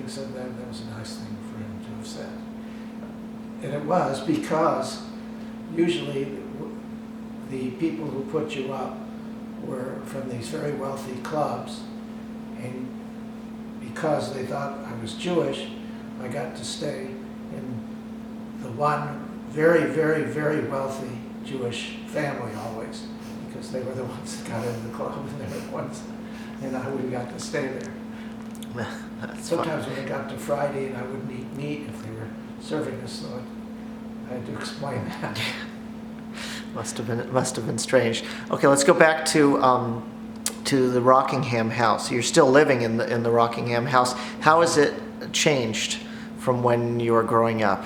having said that, that was a nice thing for him to have said. And it was because usually the people who put you up were from these very wealthy clubs, and because they thought I was Jewish, I got to stay in the one very, very, very wealthy Jewish family always, because they were the ones that got into the club, and they were the ones, and we got to stay there. That's Sometimes fun. when it got to Friday and I wouldn't eat meat if they were serving us, so I had to explain that. Must have been strange. Okay, let's go back to the Rockingham house. You're still living in the Rockingham house. How has it changed from when you were growing up?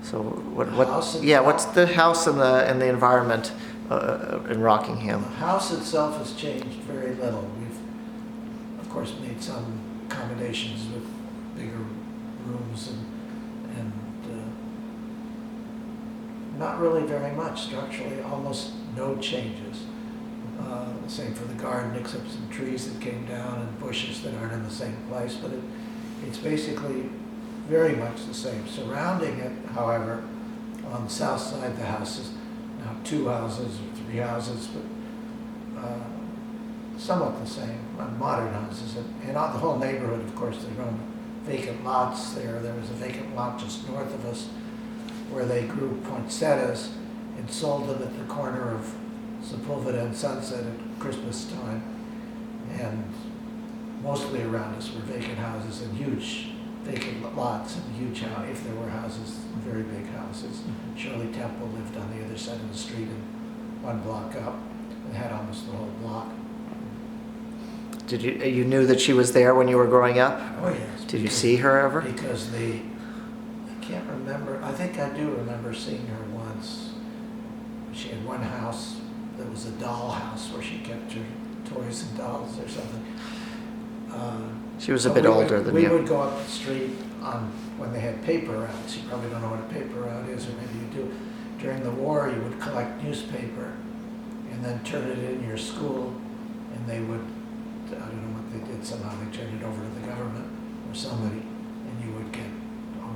So what? House Yeah, itself? what's the house and the environment in Rockingham? The house itself has changed very little. We've, of course, made some accommodations with bigger rooms and not really very much structurally, almost no changes. Same for the garden, except some trees that came down and bushes that aren't in the same place, but it's basically very much the same. Surrounding it, however, on the south side of the house is now 2 houses or 3 houses, but somewhat the same, modern houses. And on the whole neighborhood, of course, there are no vacant lots there. There was a vacant lot just north of us where they grew poinsettias and sold them at the corner of Sepulveda and Sunset at Christmas time. And mostly around us were vacant houses and huge vacant lots and huge houses, if there were houses, very big houses. Shirley Temple lived on the other side of the street and 1 block up. They had almost the whole block. Did you knew that she was there when you were growing up? Oh, yes. Did you see her ever? Because I can't remember, I think I do remember seeing her once. She had one house that was a doll house where she kept her toys and dolls or something. She was a But bit we older would, than we you. would go up the street when they had paper routes. You probably don't know what a paper route is, or maybe you do. During the war, you would collect newspaper and then turn it in your school, and they would, I don't know what they did, somehow they turned it over to the government or somebody, and you would get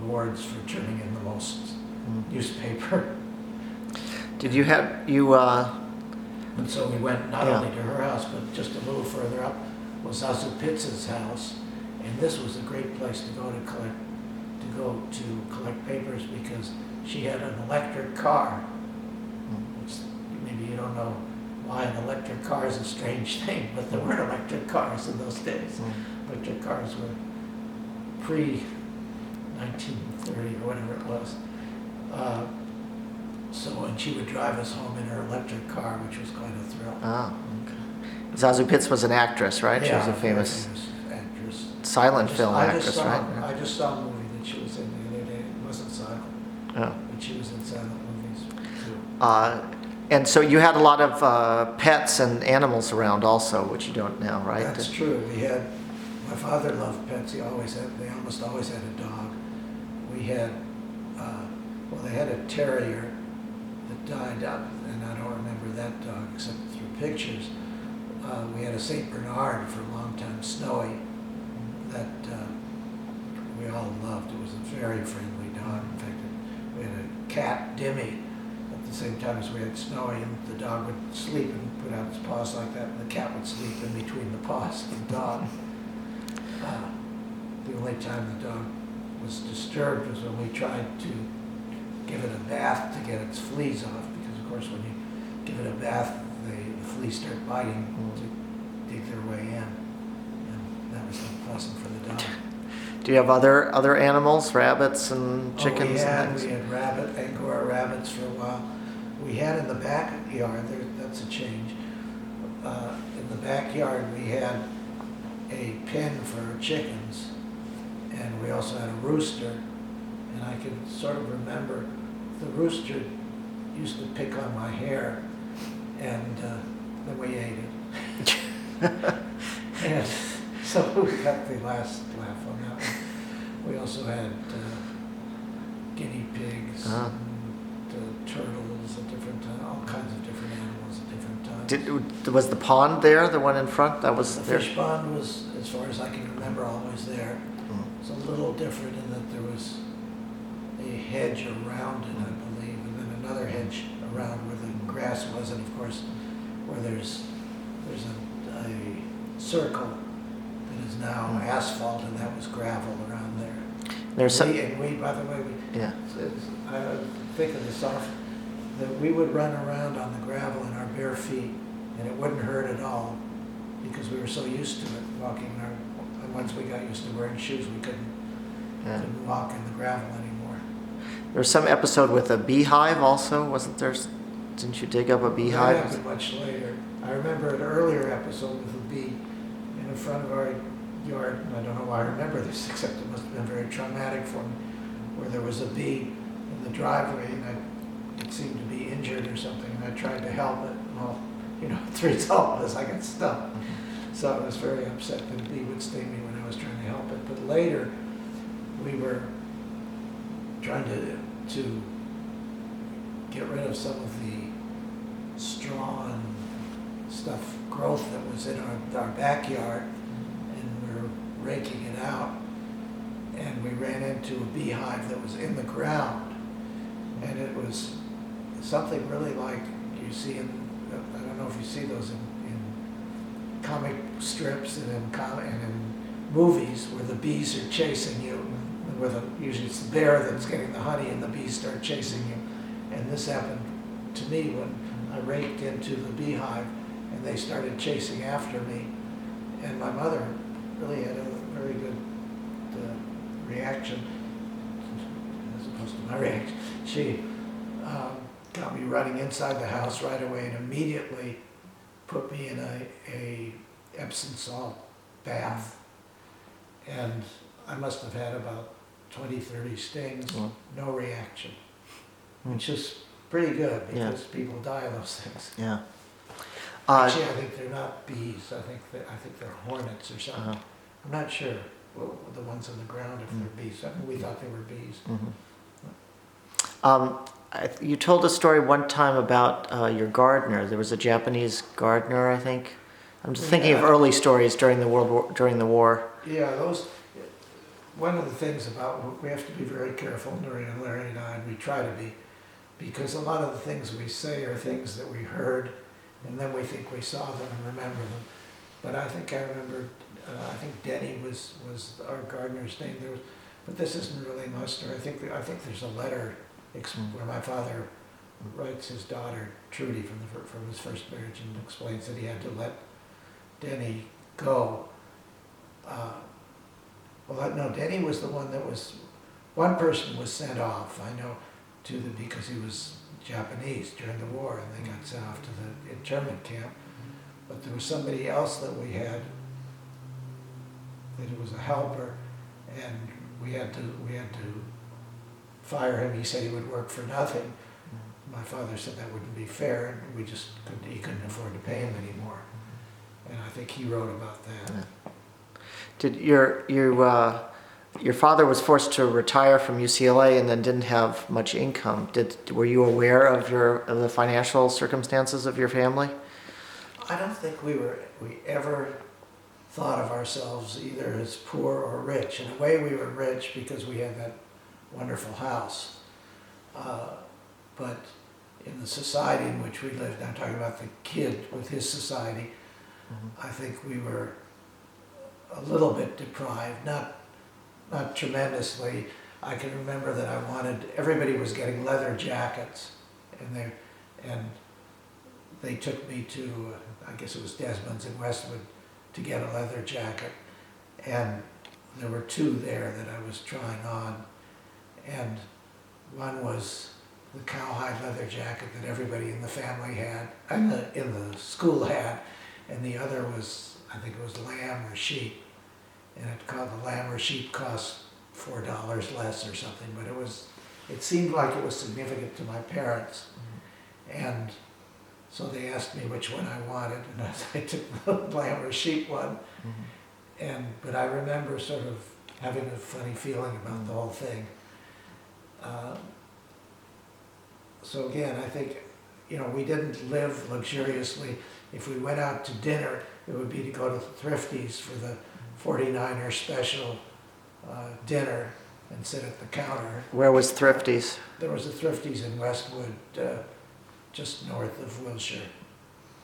awards for turning in the most newspaper. Did you have And so we went not Yeah. only to her house, but just a little further up was Zazu Pitz's house, and this was a great place to go to collect papers because she had an electric car, which maybe you don't know why an electric car is a strange thing, but there weren't electric cars in those days. Electric cars were pre-1930 or whatever it was. And she would drive us home in her electric car, which was quite a thrill. Oh, okay. Zazu Pitts was an actress, right? She was a very famous actress. silent film I actress, right? I just saw a movie that she was in the other day. It wasn't silent, Oh. but she was in silent movies too. And so you had a lot of pets and animals around also, which you don't now, right? That's true. My father loved pets. They almost always had a dog. We had, they had a terrier that died out, and I don't remember that dog except through pictures. We had a St. Bernard for a long time, Snowy, that we all loved. It was a very friendly dog. In fact, we had a cat, Dimmy, at the same time as we had Snowy, and the dog would sleep and put out its paws like that, and the cat would sleep in between the paws of the dog. The only time the dog was disturbed was when we tried to give it a bath to get its fleas off, because of course when you give it a bath, the fleas start biting to dig their way in, and that was unpleasant for the dog. Do you have other animals, rabbits and chickens? We and things? had Angora rabbits for a while. We had in the backyard, that's a change. In the backyard we had a pen for chickens, and we also had a rooster, and I can sort of remember the rooster used to pick on my hair, and then we ate it. And so we got the last laugh on that one. We also had guinea pigs, and turtles at different times, all kinds of different animals at different times. Was the pond there, the one in front? That was The there? fish pond was, as far as I can remember, always there. It's a little different in that there was a hedge around it, I believe, and then another hedge around where the grass was, and of course, where there's a circle that is now asphalt, and that was gravel around there. There's some, We, by the way, yeah. I think of this often, that we would run around on the gravel in our bare feet, and it wouldn't hurt at all, because we were so used to it, walking in our, and once we got used to wearing shoes, we couldn't walk in the gravel anymore. There was some episode with a beehive also, wasn't there? Didn't you dig up a That beehive? happened much later. I remember an earlier episode with a bee in the front of our yard, and I don't know why I remember this, except it must have been very traumatic for me, where there was a bee in the driveway, and it seemed to be injured or something, and I tried to help it. Well, the result was I got stung. So I was very upset that a bee would sting me when I was trying to help it. But later, we were trying to get rid of some of the straw and stuff, growth that was in our backyard, and we were raking it out, and we ran into a beehive that was in the ground, and it was something really like you see in, I don't know if you see those in comic strips and in movies where the bees are chasing you, and where usually it's the bear that's getting the honey and the bees start chasing you. And this happened to me when I raked into the beehive and they started chasing after me. And my mother really had a very good reaction, as opposed to my reaction. She got me running inside the house right away and immediately put me in a Epsom salt bath. And I must have had about 20, 30 stings, no reaction. Which is pretty good, because people die of those things. Yeah. Actually, I think they're not bees. I think they're hornets or something. I'm not sure. Well, the ones on the ground, if they're bees. I mean, we thought they were bees. You told a story one time about your gardener. There was a Japanese gardener, I think. I'm just thinking of early stories during the war. Yeah, those. One of the things about, we have to be very careful, Larry and I, and we try to be, because a lot of the things we say are things that we heard, and then we think we saw them and remember them. But I think I remembered, I think Denny was our gardener's name. But this isn't really muster. I think there's a letter where my father writes his daughter Trudy from his first marriage and explains that he had to let Denny go. No, Denny was the one that was, one person was sent off, I know, because he was Japanese during the war, and they got sent off to the internment camp. But there was somebody else that we had, that was a helper, and we had to fire him. He said he would work for nothing. My father said that wouldn't be fair, and he couldn't afford to pay him anymore. And I think he wrote about that. Yeah. Did your father was forced to retire from UCLA and then didn't have much income? Were you aware of the financial circumstances of your family? I don't think we ever thought of ourselves either as poor or rich. In a way, we were rich because we had that wonderful house. But in the society in which we lived, I'm talking about the kid with his society, I think we were a little bit deprived, not tremendously. I can remember that everybody was getting leather jackets, and they took me to, I guess it was Desmond's in Westwood, to get a leather jacket. And there were two there that I was trying on. And one was the cowhide leather jacket that everybody in the family had, in the school had, and the other was, I think it was lamb or sheep, and the lamb or sheep cost $4 less or something, but it seemed like it was significant to my parents, and so they asked me which one I wanted, and I took the lamb or sheep one, but I remember sort of having a funny feeling about the whole thing. So again, I think, we didn't live luxuriously. If we went out to dinner, it would be to go to Thrifty's for the 49er special dinner and sit at the counter. Where was Thrifty's? There was a Thrifty's in Westwood, just north of Wilshire,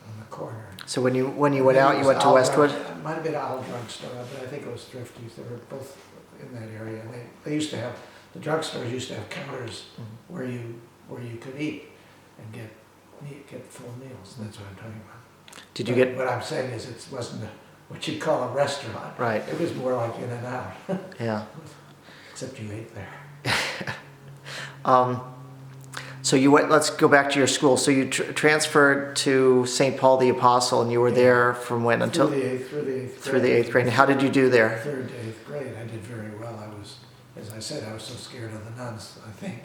on the corner. So when you went out, you went to Westwood? It might have been Owl Drugstore, but I think it was Thrifty's. They were both in that area. And they used to have, the drugstores used to have counters where you could eat and get full meals. That's what I'm talking about. Did you get? What I'm saying is it wasn't what you'd call a restaurant. Right. It was more like In and Out. Yeah. Except you ate there. So you went. Let's go back to your school. So you transferred to St. Paul the Apostle, and you were there from when until Through the eighth grade. And how did you do there? Third to eighth grade. I did very well. I was, as I said, I was so scared of the nuns, I think.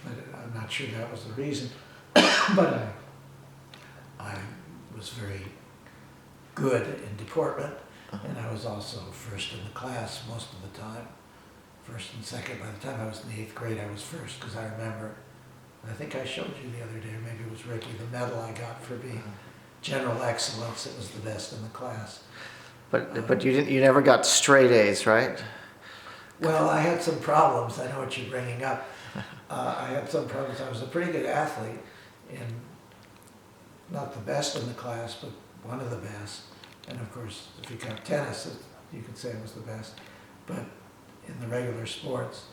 But I'm not sure that was the reason. But I was very good in deportment, and I was also first in the class most of the time. First and second. By the time I was in the eighth grade, I was first, because I remember, I think I showed you the other day, or maybe it was Ricky, the medal I got for being general excellence. It was the best in the class. But you never got straight A's, right? Well, I had some problems. I know what you're bringing up. I had some problems. I was a pretty good athlete, and not the best in the class, but one of the best. And of course, if you count tennis, you could say I was the best. But in the regular sports,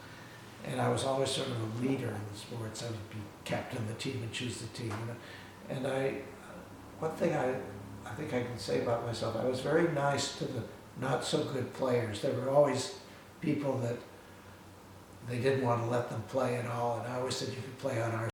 and I was always sort of a leader in the sports. I would be captain the team and choose the team. And one thing I think I can say about myself, I was very nice to the not so good players. There were always people that they didn't want to let them play at all, and I always said you could play on our